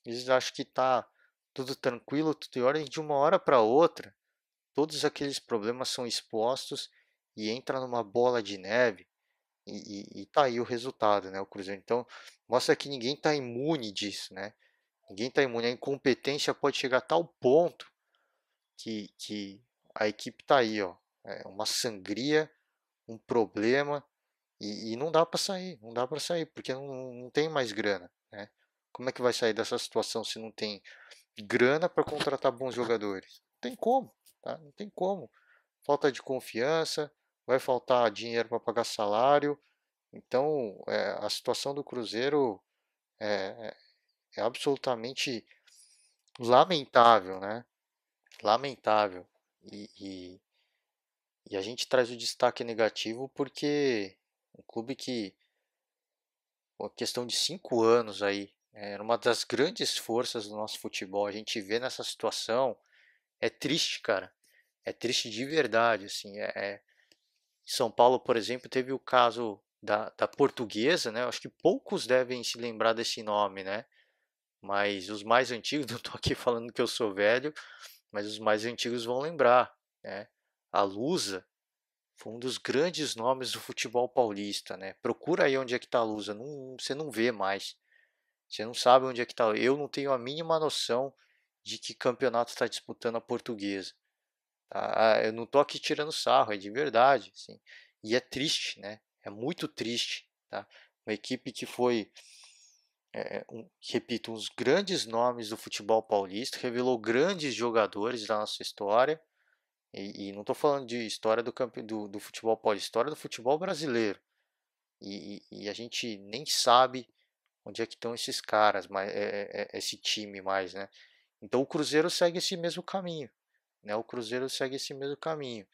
Eles acham que está tudo tranquilo, tudo em ordem, de uma hora para outra, todos aqueles problemas são expostos e entra numa bola de neve e tá aí o resultado, né? O Cruzeiro. Então, mostra que ninguém está imune disso, né? Ninguém está imune. A incompetência pode chegar a tal ponto que a equipe está aí, ó. É uma sangria, um problema e não dá para sair, não dá para sair porque não tem mais grana, né? Como é que vai sair dessa situação se não tem grana para contratar bons jogadores? Não tem como, tá? Não tem como. Falta de confiança, vai faltar dinheiro para pagar salário. Então, a situação do Cruzeiro é, é absolutamente lamentável, né? Lamentável. E, e a gente traz o destaque negativo porque um clube que, uma questão de 5 anos aí, era uma das grandes forças do nosso futebol. A gente vê nessa situação, é triste, cara. É triste de verdade, assim. São Paulo, por exemplo, teve o caso da Portuguesa, né? Eu acho que poucos devem se lembrar desse nome, né? Mas os mais antigos, não estou aqui falando que eu sou velho, mas os mais antigos vão lembrar, né? A Lusa foi um dos grandes nomes do futebol paulista, né? Procura aí onde é que está a Lusa, você não vê mais. Você não sabe onde é que está. Eu não tenho a mínima noção de que campeonato está disputando a Portuguesa. Tá? Eu não estou aqui tirando sarro, é de verdade, assim. E é triste, né? É muito triste, tá? Uma equipe que foi, repito, uns grandes nomes do futebol paulista, revelou grandes jogadores da nossa história. E não estou falando de história do futebol paulista, história do futebol brasileiro. E a gente nem sabe onde é que estão esses caras, esse time mais, né? Então o Cruzeiro segue esse mesmo caminho, né? O Cruzeiro segue esse mesmo caminho.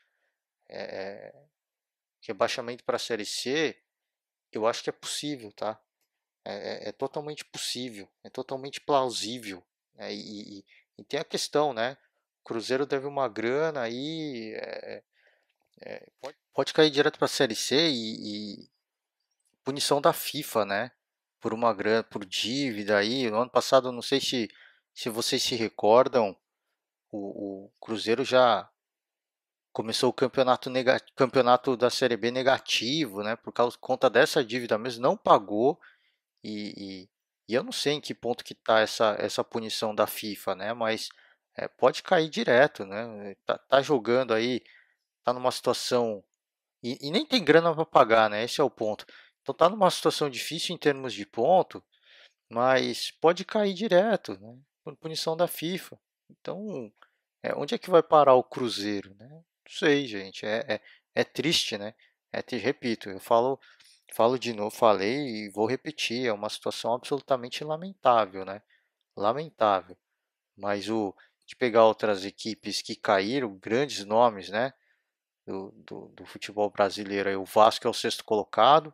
rebaixamento para a Série C, eu acho que é possível, tá? É totalmente possível, é totalmente plausível. Né? E tem a questão, né? O Cruzeiro deve uma grana aí, pode cair direto para a Série C e punição da FIFA, né? Por uma grana, por dívida aí. No ano passado, não sei se vocês se recordam, o Cruzeiro já começou o campeonato da Série B negativo, né? Por causa conta dessa dívida mesmo, não pagou e, e eu não sei em que ponto que está essa punição da FIFA, né? Mas pode cair direto, né? Tá jogando aí, tá numa situação e nem tem grana para pagar, né? Esse é o ponto. Então tá numa situação difícil em termos de ponto, mas pode cair direto, né? Por punição da FIFA. Então, onde é que vai parar o Cruzeiro, né? Não sei, gente. É triste, né? Repito, eu falo de novo, falei e vou repetir. É uma situação absolutamente lamentável, né? Lamentável. Mas de pegar outras equipes que caíram, grandes nomes, né? Do futebol brasileiro, aí, o Vasco é o sexto colocado,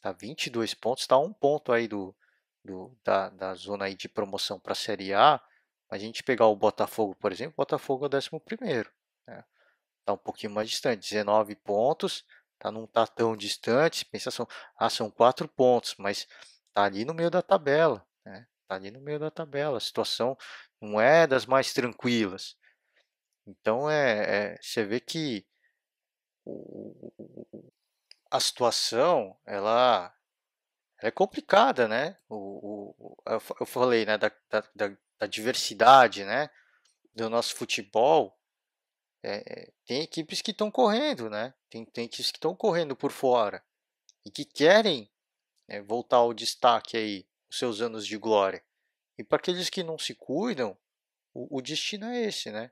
tá 22 pontos, está um ponto aí da zona aí de promoção para a Série A. A gente pegar o Botafogo, por exemplo, o Botafogo é o 11º, né? Tá um pouquinho mais distante, 19 pontos, tá, não tá tão distante, pensa são 4 pontos, mas tá ali no meio da tabela, né? Tá ali no meio da tabela, a situação não é das mais tranquilas. Então você vê que a situação ela é complicada, né? Eu falei, né, da diversidade, né, do nosso futebol. Tem equipes que estão correndo, né? Tem equipes que estão correndo por fora e que querem voltar ao destaque aí, os seus anos de glória. E para aqueles que não se cuidam, o destino é esse, né?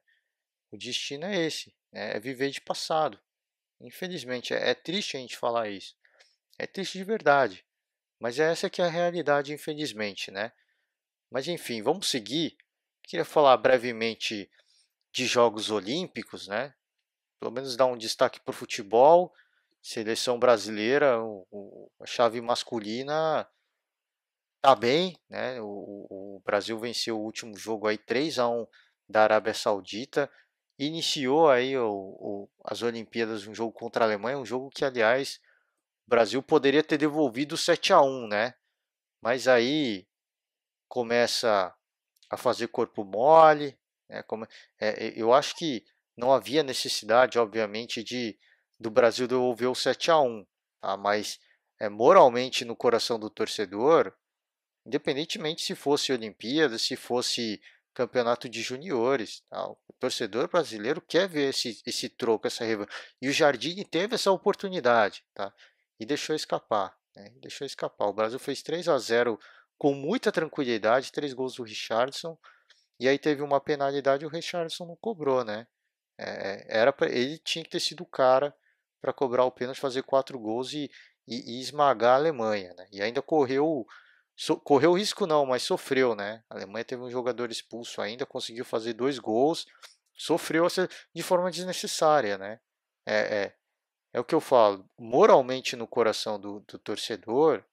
O destino é esse, é viver de passado. Infelizmente, é triste a gente falar isso. É triste de verdade. Mas essa que é a realidade, infelizmente, né? Mas enfim, vamos seguir. Queria falar brevemente de Jogos Olímpicos, né? Pelo menos dar um destaque para o futebol. Seleção brasileira, a chave masculina tá bem, né? O Brasil venceu o último jogo aí 3-1 da Arábia Saudita. Iniciou aí as Olimpíadas um jogo contra a Alemanha, um jogo que, aliás, o Brasil poderia ter devolvido 7-1, né? Mas aí começa a fazer corpo mole, né? Eu acho que não havia necessidade, obviamente, do Brasil devolver o 7-1, tá? Mas moralmente no coração do torcedor, independentemente se fosse Olimpíada, se fosse campeonato de juniores, tá? O torcedor brasileiro quer ver esse troco, essa revanche. E o Jardine teve essa oportunidade, tá? E deixou escapar, né? Deixou escapar. O Brasil fez 3-0 com muita tranquilidade, 3 gols do Richarlison, e aí teve uma penalidade e o Richarlison não cobrou, né? Ele tinha que ter sido o cara para cobrar o pênalti, fazer 4 gols e esmagar a Alemanha, né? E ainda correu risco não, mas sofreu, né? A Alemanha teve um jogador expulso ainda, conseguiu fazer 2 gols, sofreu de forma desnecessária, né? É, é, é o que eu falo, moralmente no coração do torcedor,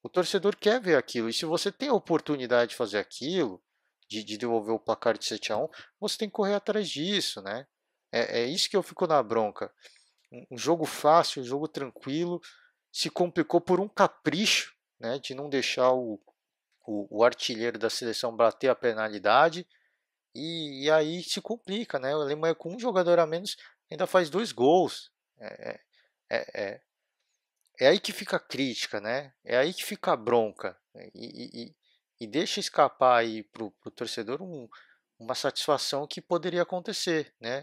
o torcedor quer ver aquilo. E se você tem a oportunidade de fazer aquilo, de devolver o placar de 7-1, você tem que correr atrás disso, né? É isso que eu fico na bronca. Um jogo fácil, um jogo tranquilo, se complicou por um capricho, né, de não deixar o artilheiro da seleção bater a penalidade, e aí se complica, né? A Alemanha com um jogador a menos ainda faz 2 gols. É, é, é, é aí que fica a crítica, né? É aí que fica a bronca. Né? E deixa escapar aí pro torcedor uma satisfação que poderia acontecer, né?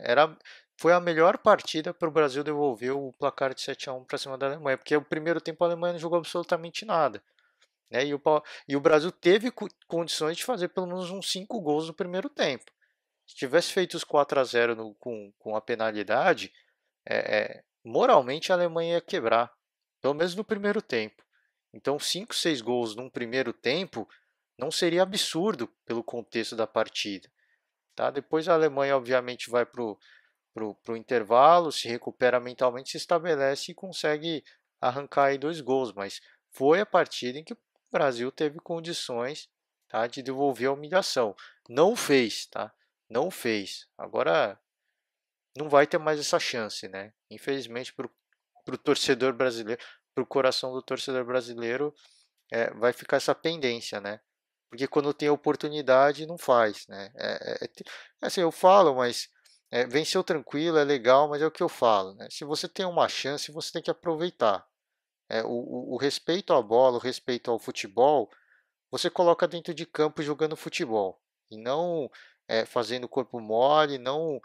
Foi a melhor partida para o Brasil devolver o placar de 7-1 para cima da Alemanha, porque o primeiro tempo a Alemanha não jogou absolutamente nada, né? E o Brasil teve condições de fazer pelo menos uns 5 gols no primeiro tempo. Se tivesse feito os 4-0 com a penalidade, moralmente a Alemanha ia quebrar, pelo menos no primeiro tempo. Então, 5, 6 gols num primeiro tempo não seria absurdo pelo contexto da partida. Tá? Depois a Alemanha, obviamente, vai pro intervalo, se recupera mentalmente, se estabelece e consegue arrancar aí 2 gols. Mas foi a partida em que o Brasil teve condições, tá, de devolver a humilhação. Não fez, tá? Não fez. Agora não vai ter mais essa chance, né? Infelizmente para o torcedor brasileiro, para o coração do torcedor brasileiro, vai ficar essa pendência, né? Porque quando tem oportunidade não faz, né? Assim, eu falo, mas venceu tranquilo, é legal, mas é o que eu falo, né? Se você tem uma chance, você tem que aproveitar. O respeito à bola, o respeito ao futebol, você coloca dentro de campo jogando futebol e não fazendo corpo mole, não,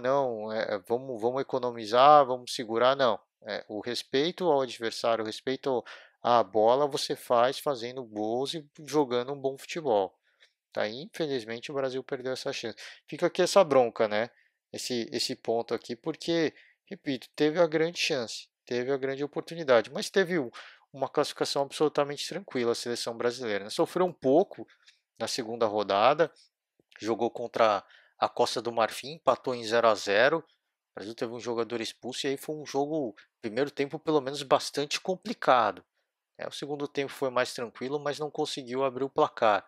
não, vamos economizar, vamos segurar, não. O respeito ao adversário, o respeito à bola, você faz fazendo gols e jogando um bom futebol. Tá? Infelizmente o Brasil perdeu essa chance. Fica aqui essa bronca, né? Esse ponto aqui, porque, repito, teve a grande chance, teve a grande oportunidade, mas teve uma classificação absolutamente tranquila a seleção brasileira, né? Sofreu um pouco na segunda rodada, jogou contra a Costa do Marfim, empatou em 0-0. O Brasil teve um jogador expulso e aí foi um jogo, primeiro tempo pelo menos bastante complicado. O segundo tempo foi mais tranquilo, mas não conseguiu abrir o placar.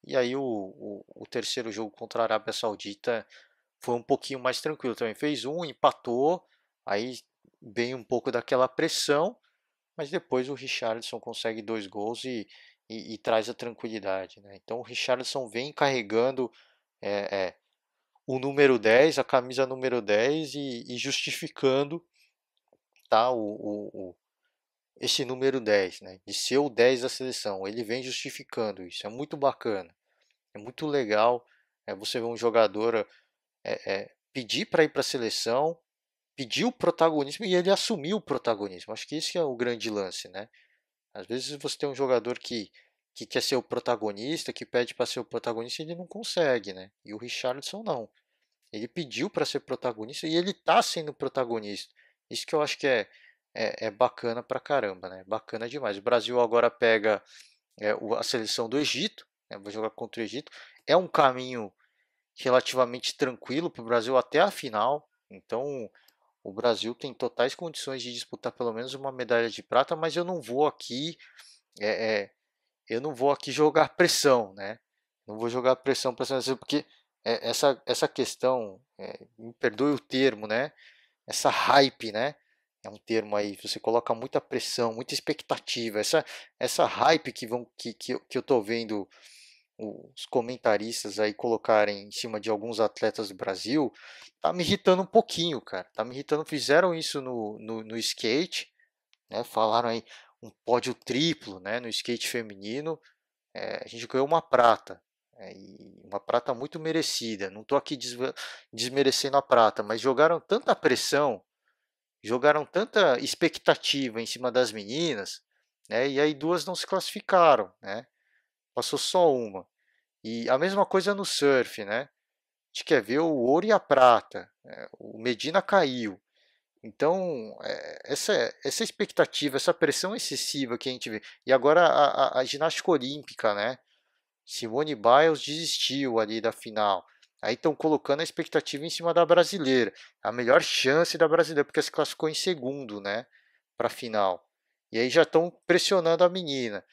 E aí o terceiro jogo contra a Arábia Saudita foi um pouquinho mais tranquilo também. Fez um, empatou, aí vem um pouco daquela pressão, mas depois o Richarlison consegue 2 gols e traz a tranquilidade, né? Então o Richarlison vem carregando é, é, o número 10, a camisa número 10 e justificando, tá, esse número 10, né? De ser o 10 da seleção. Ele vem justificando isso. É muito bacana. É muito legal você ver um jogador pedir para ir para a seleção, pedir o protagonismo e ele assumir o protagonismo. Acho que esse é o grande lance, né? Às vezes você tem um jogador que quer ser o protagonista, que pede para ser o protagonista e ele não consegue, né? E o Richarlison não. Ele pediu para ser protagonista e ele está sendo protagonista. Isso que eu acho que é bacana pra caramba, né? Bacana demais. O Brasil agora pega a seleção do Egito, né? Vai jogar contra o Egito. É um caminho relativamente tranquilo para o Brasil até a final. Então, o Brasil tem totais condições de disputar pelo menos uma medalha de prata, mas é, é, eu não vou aqui jogar pressão, né? Não vou jogar pressão para a porque essa questão, me perdoe o termo, né? Essa hype, né? É um termo aí, você coloca muita pressão, muita expectativa. Essa hype que eu tô vendo os comentaristas aí colocarem em cima de alguns atletas do Brasil, tá me irritando um pouquinho, cara. Tá me irritando. Fizeram isso no skate, né? Falaram aí um pódio triplo, né? No skate feminino. A gente ganhou uma prata. E uma prata muito merecida. Não estou aqui desmerecendo a prata, mas jogaram tanta pressão, jogaram tanta expectativa em cima das meninas, né? E aí duas não se classificaram, né? Passou só uma. E a mesma coisa no surf, né? A gente quer ver o ouro e a prata. O Medina caiu. Então, essa expectativa, essa pressão excessiva que a gente vê. E agora a ginástica olímpica, né? Simone Biles desistiu ali da final. Aí estão colocando a expectativa em cima da brasileira. A melhor chance da brasileira, porque se classificou em segundo, né? Para a final. E aí já estão pressionando a menina.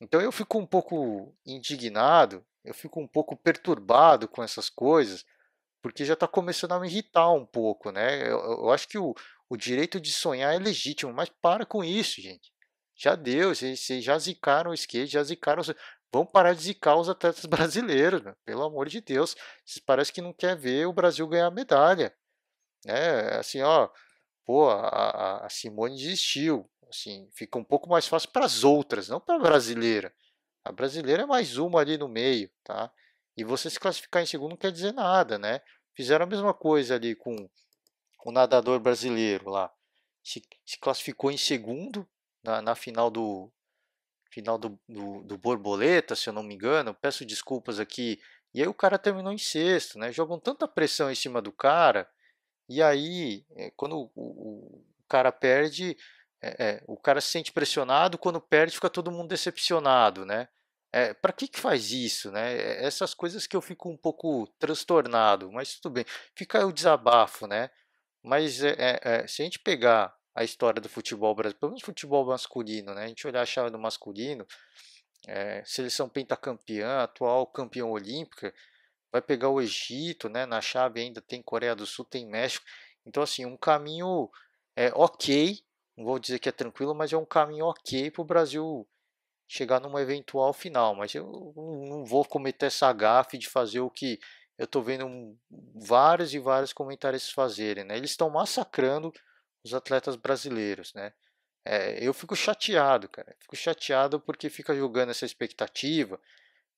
Então eu fico um pouco indignado, eu fico um pouco perturbado com essas coisas, porque já está começando a me irritar um pouco, né? Eu acho que o direito de sonhar é legítimo, mas para com isso, gente. Já deu, vocês já zicaram o skate, já zicaram. Vão parar de zicar os atletas brasileiros, né? Pelo amor de Deus. Vocês parecem que não quer ver o Brasil ganhar medalha, né? Assim, ó, pô, a Simone desistiu. Assim, fica um pouco mais fácil para as outras, não para a brasileira. A brasileira é mais uma ali no meio, tá? E você se classificar em segundo não quer dizer nada, né? Fizeram a mesma coisa ali com o nadador brasileiro lá. Se classificou em segundo na final do borboleta, se eu não me engano. Peço desculpas aqui. E aí o cara terminou em sexto, né? Jogam tanta pressão em cima do cara. E aí, quando o cara perde, o cara se sente pressionado. Quando perde, fica todo mundo decepcionado, né? Para que faz isso, né? Essas coisas que eu fico um pouco transtornado, mas tudo bem. Fica aí o desabafo, né? Mas se a gente pegar a história do futebol brasileiro, pelo menos futebol masculino, né? A gente olhar a chave do masculino, seleção pentacampeã, atual campeão olímpica, vai pegar o Egito, né? Na chave ainda tem Coreia do Sul, tem México. Então, assim, um caminho ok, não vou dizer que é tranquilo, mas é um caminho ok para o Brasil chegar numa eventual final. Mas eu não vou cometer essa gafe de fazer o que eu estou vendo vários e vários comentaristas fazerem, né? Eles estão massacrando os atletas brasileiros, né? Eu fico chateado, cara. Fico chateado porque fica jogando essa expectativa,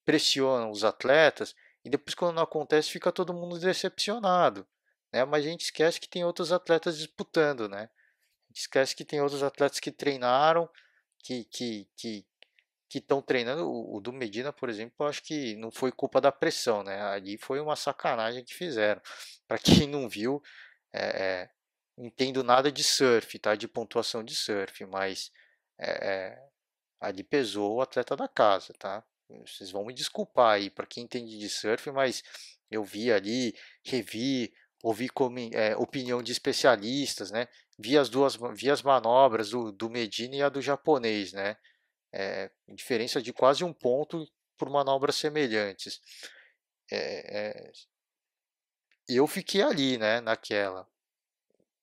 pressionam os atletas e depois quando não acontece fica todo mundo decepcionado, né? Mas a gente esquece que tem outros atletas disputando, né? A gente esquece que tem outros atletas que treinaram, que que que que estão treinando. O do Medina, por exemplo, eu acho que não foi culpa da pressão, né? Ali foi uma sacanagem que fizeram. Para quem não viu, é, é, entendo nada de surf, tá? De pontuação de surf, mas é, é, ali pesou o atleta da casa, tá? Vocês vão me desculpar aí para quem entende de surf, mas eu vi ali, revi, ouvi opinião de especialistas, né? Vi as manobras do Medina e a do japonês, né? Diferença de quase um ponto por manobras semelhantes. É, é, e eu fiquei ali, né? Naquela,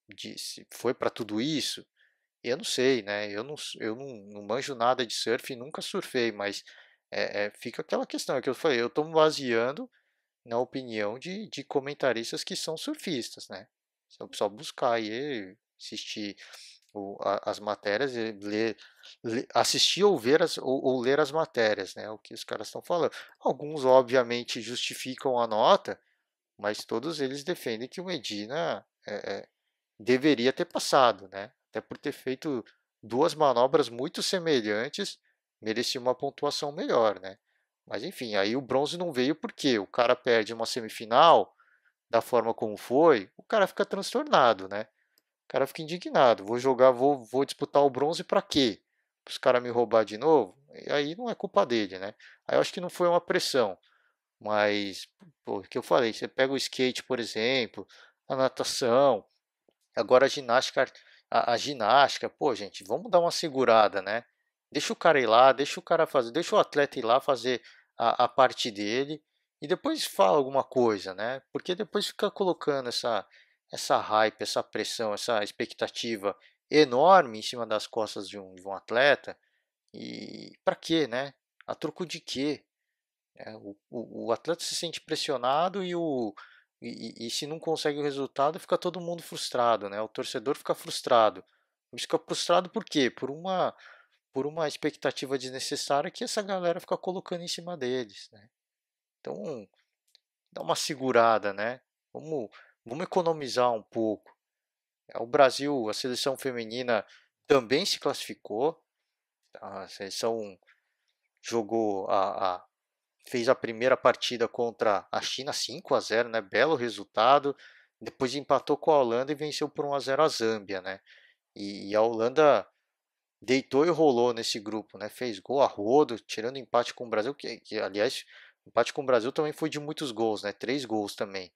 disse, foi para tudo isso? Eu não sei, né? Eu não manjo nada de surf, nunca surfei, mas fica aquela questão, é que eu falei, eu estou me baseando na opinião de comentaristas que são surfistas, né? Se eu só buscar aí, assistir as matérias, e assistir ou ver ou ler as matérias, né? O que os caras estão falando. Alguns, obviamente, justificam a nota, mas todos eles defendem que o Medina deveria ter passado, né? Até por ter feito duas manobras muito semelhantes, merecia uma pontuação melhor, né? Mas enfim, aí o bronze não veio porque o cara perde uma semifinal da forma como foi, o cara fica transtornado, né? O cara fica indignado. Vou jogar, vou disputar o bronze para quê? Para os caras me roubar de novo? E aí não é culpa dele, né? Aí eu acho que não foi uma pressão, mas pô, o que eu falei, você pega o skate, por exemplo, a natação, agora a ginástica, pô, gente, vamos dar uma segurada, né? Deixa o cara ir lá, deixa o cara fazer, deixa o atleta ir lá fazer a parte dele e depois fala alguma coisa, né? Porque depois fica colocando essa hype, essa pressão, essa expectativa enorme em cima das costas de um atleta e para quê, né? A troco de quê? O atleta se sente pressionado e se não consegue o resultado, fica todo mundo frustrado, né? O torcedor fica frustrado. Fica frustrado por quê? Por uma expectativa desnecessária que essa galera fica colocando em cima deles, né? Então, dá uma segurada, né? Vamos, vamos economizar um pouco. O Brasil, a seleção feminina também se classificou. A seleção jogou fez a primeira partida contra a China 5-0, né? Belo resultado. Depois empatou com a Holanda e venceu por 1-0 a Zâmbia, né? E a Holanda deitou e rolou nesse grupo, né? Fez gol a rodo, tirando empate com o Brasil, que aliás, empate com o Brasil também foi de muitos gols, né? 3 gols também.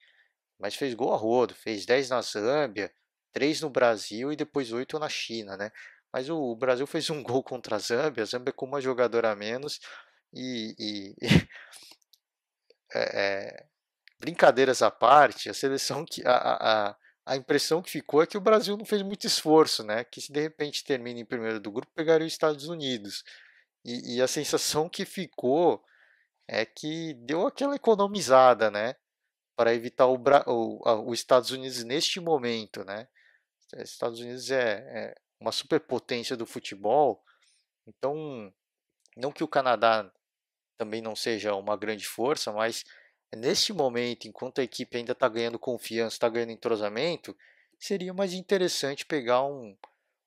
Mas fez gol a rodo, fez 10 na Zâmbia, 3 no Brasil e depois 8 na China, né? Mas o Brasil fez um gol contra a Zâmbia com uma jogadora a menos e é, brincadeiras à parte, a seleção que a impressão que ficou é que o Brasil não fez muito esforço, né? Que se de repente termina em primeiro do grupo, pegaria os Estados Unidos. E a sensação que ficou é que deu aquela economizada, né? Para evitar os Estados Unidos neste momento, né? Os Estados Unidos é uma superpotência do futebol, então não que o Canadá também não seja uma grande força, mas neste momento, enquanto a equipe ainda está ganhando confiança, está ganhando entrosamento, seria mais interessante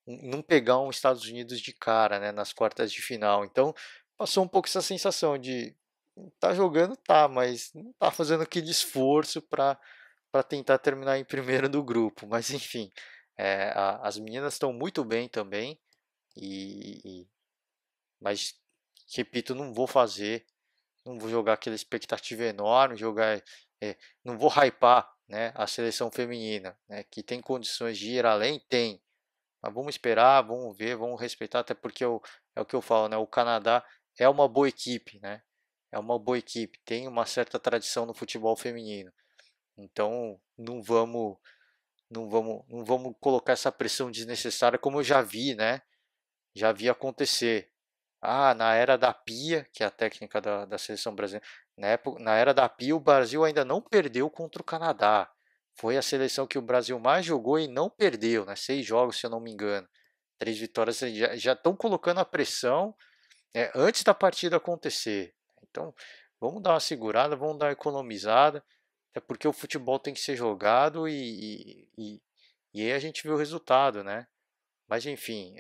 não pegar um Estados Unidos de cara, né, nas quartas de final. Então, passou um pouco essa sensação de tá jogando, tá, mas não tá fazendo aquele esforço para tentar terminar em primeiro do grupo. Mas enfim, as meninas estão muito bem também, mas repito, não vou fazer, não vou jogar aquela expectativa enorme, é, não vou hypar, né, a seleção feminina, né, que tem condições de ir além, tem. Mas vamos esperar, vamos ver, vamos respeitar, até porque é o que eu falo, né, o Canadá é uma boa equipe, né, é uma boa equipe, tem uma certa tradição no futebol feminino. Então não vamos colocar essa pressão desnecessária como eu já vi, né? Já vi acontecer. Ah, na era da Pia, que é a técnica da seleção brasileira, na era da Pia o Brasil ainda não perdeu contra o Canadá. Foi a seleção que o Brasil mais jogou e não perdeu, né? 6 jogos, se eu não me engano. 3 vitórias, já estão colocando a pressão antes da partida acontecer. Então, vamos dar uma segurada, vamos dar uma economizada, até porque o futebol tem que ser jogado e aí a gente vê o resultado, né? Mas enfim,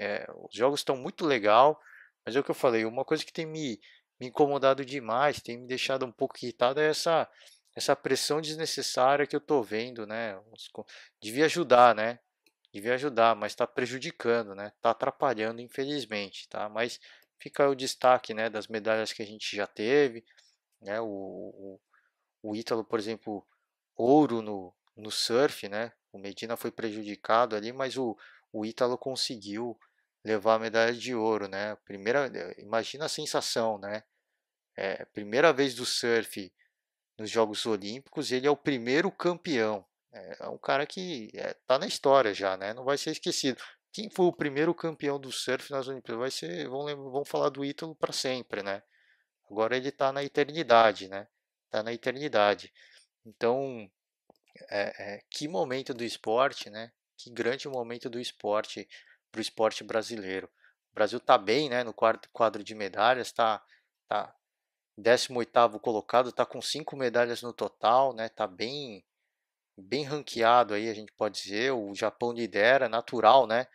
os jogos estão muito legal, mas é o que eu falei, uma coisa que tem me incomodado demais, tem me deixado um pouco irritado é essa pressão desnecessária que eu tô vendo, né? Devia ajudar, né? Devia ajudar, mas está prejudicando, né? Está atrapalhando, infelizmente, tá? Mas fica o destaque, né, das medalhas que a gente já teve, né? O Ítalo, por exemplo, ouro no surf, né? O Medina foi prejudicado ali, mas o Ítalo conseguiu levar a medalha de ouro, né? Imagina a sensação, né? Primeira vez do surf nos Jogos Olímpicos, ele é o primeiro campeão. É um cara que tá na história já, né? Não vai ser esquecido. Quem foi o primeiro campeão do surf nas Olimpíadas? Vão falar do Ítalo para sempre, né? Agora ele está na eternidade, né? Tá na eternidade. Então, que momento do esporte, né? Que grande momento do esporte para o esporte brasileiro. O Brasil está bem, né? No quadro de medalhas, tá 18º colocado, está com 5 medalhas no total, né? Tá bem ranqueado aí, a gente pode dizer. O Japão lidera, natural, né?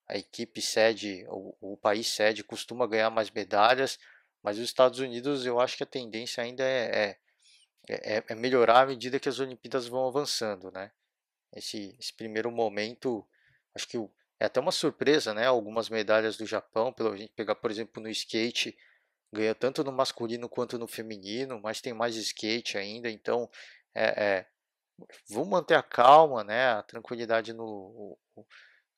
A equipe sede, o país sede costuma ganhar mais medalhas, mas os Estados Unidos eu acho que a tendência ainda é melhorar à medida que as Olimpíadas vão avançando, né? Esse primeiro momento, acho que é até uma surpresa, né? Algumas medalhas do Japão, pelo a gente pegar, por exemplo, no skate, ganha tanto no masculino quanto no feminino, mas tem mais skate ainda, então é, é, vamos manter a calma, né? A tranquilidade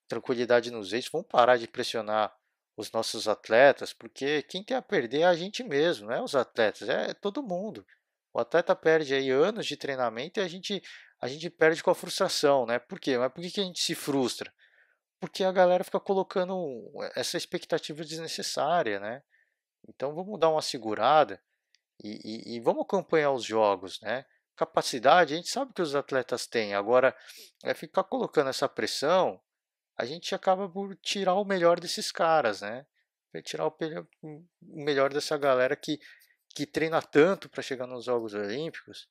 tranquilidade nos eixos, vamos parar de pressionar os nossos atletas, porque quem tem a perder é a gente mesmo, não é os atletas, é todo mundo. O atleta perde aí anos de treinamento e a gente perde com a frustração, né? Por quê? Mas por que a gente se frustra? Porque a galera fica colocando essa expectativa desnecessária, né? Então vamos dar uma segurada e vamos acompanhar os jogos, né? Capacidade, a gente sabe que os atletas têm. Agora, ficar colocando essa pressão, a gente acaba por tirar o melhor desses caras, né? Tirar o melhor dessa galera que treina tanto para chegar nos Jogos Olímpicos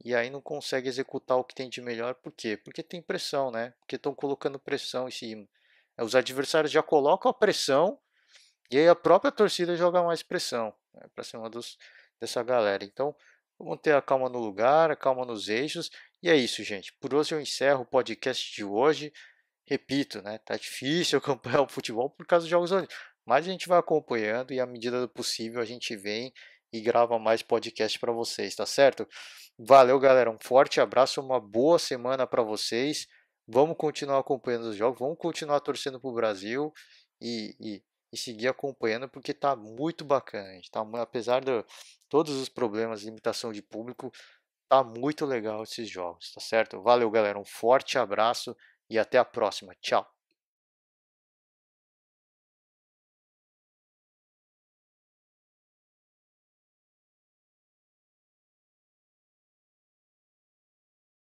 e aí não consegue executar o que tem de melhor. Por quê? Porque tem pressão, né? Porque estão colocando pressão em cima. Os adversários já colocam a pressão e aí a própria torcida joga mais pressão, né, para cima dessa galera. Então, vamos ter a calma no lugar, a calma nos eixos. E é isso, gente. Por hoje eu encerro o podcast de hoje. Repito, né? Tá difícil acompanhar o futebol por causa dos Jogos Olímpicos. Mas a gente vai acompanhando e à medida do possível a gente vem e grava mais podcast para vocês, tá certo? Valeu, galera. Um forte abraço, uma boa semana para vocês. Vamos continuar acompanhando os jogos, vamos continuar torcendo para o Brasil e, e, e seguir acompanhando porque tá muito bacana. Gente. Apesar de todos os problemas, limitação de público, tá muito legal esses jogos, tá certo? Valeu, galera. Um forte abraço e até a próxima. Tchau.